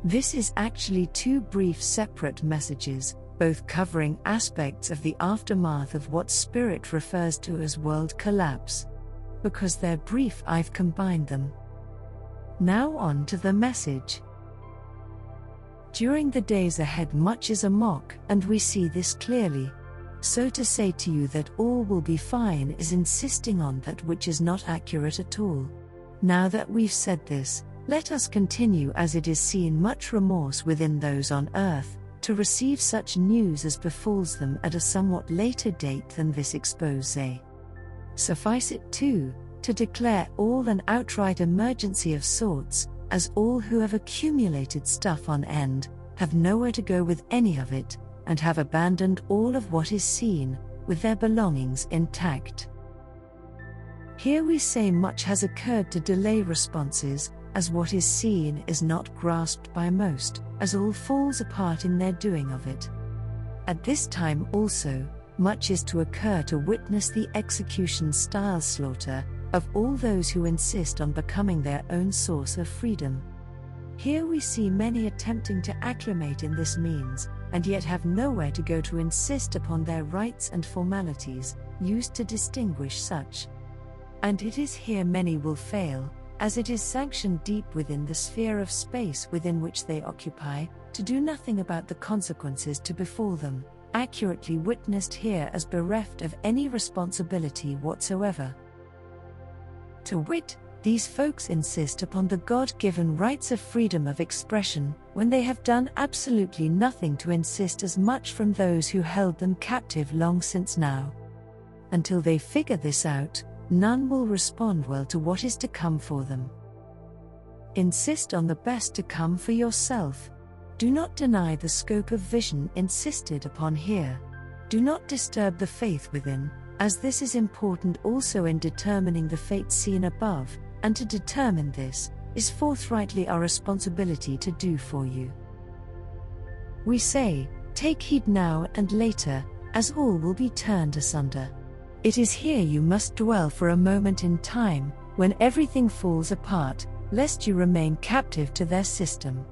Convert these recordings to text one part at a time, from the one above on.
This is actually two brief separate messages, both covering aspects of the aftermath of what Spirit refers to as world collapse. Because they're brief, I've combined them. Now on to the message. During the days ahead much is amok, and we see this clearly. So to say to you that all will be fine is insisting on that which is not accurate at all. Now that we've said this, let us continue as it is seen much remorse within those on earth, to receive such news as befalls them at a somewhat later date than this expose. Suffice it too, to declare all an outright emergency of sorts, as all who have accumulated stuff on end, have nowhere to go with any of it, and have abandoned all of what is seen, with their belongings intact. Here we say much has occurred to delay responses, as what is seen is not grasped by most, as all falls apart in their doing of it. At this time also, much is to occur to witness the execution-style slaughter of all those who insist on becoming their own source of freedom. Here we see many attempting to acclimate in this means, and yet have nowhere to go to insist upon their rights and formalities, used to distinguish such. And it is here many will fail, as it is sanctioned deep within the sphere of space within which they occupy, to do nothing about the consequences to befall them, accurately witnessed here as bereft of any responsibility whatsoever. To wit, these folks insist upon the God-given rights of freedom of expression, when they have done absolutely nothing to insist as much from those who held them captive long since now. Until they figure this out, none will respond well to what is to come for them. Insist on the best to come for yourself. Do not deny the scope of vision insisted upon here. Do not disturb the faith within, as this is important also in determining the fate seen above, and to determine this, is forthrightly our responsibility to do for you. We say, take heed now and later, as all will be turned asunder. It is here you must dwell for a moment in time, when everything falls apart, lest you remain captive to their system.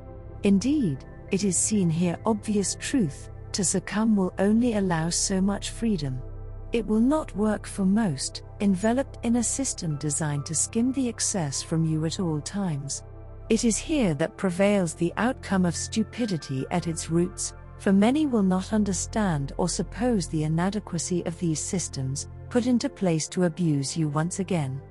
Indeed, it is seen here obvious truth, to succumb will only allow so much freedom. It will not work for most, enveloped in a system designed to skim the excess from you at all times. It is here that prevails the outcome of stupidity at its roots, for many will not understand or suppose the inadequacy of these systems, put into place to abuse you once again.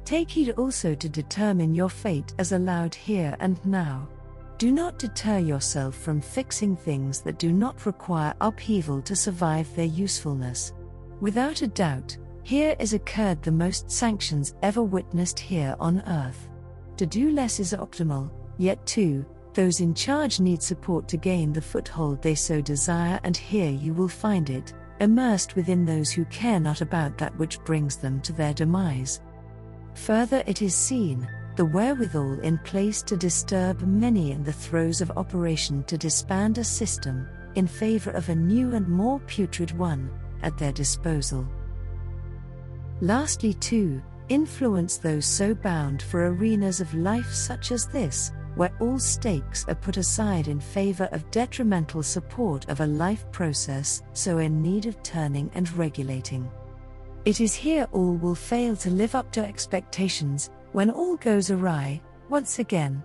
Take heed also to determine your fate as allowed here and now. Do not deter yourself from fixing things that do not require upheaval to survive their usefulness. Without a doubt, here is occurred the most sanctions ever witnessed here on earth. To do less is optimal, yet too, those in charge need support to gain the foothold they so desire, and here you will find it, immersed within those who care not about that which brings them to their demise. Further it is seen, the wherewithal in place to disturb many in the throes of operation to disband a system, in favor of a new and more putrid one, at their disposal. Lastly too, influence those so bound for arenas of life such as this, where all stakes are put aside in favor of detrimental support of a life process so in need of turning and regulating. It is here all will fail to live up to expectations, when all goes awry, once again.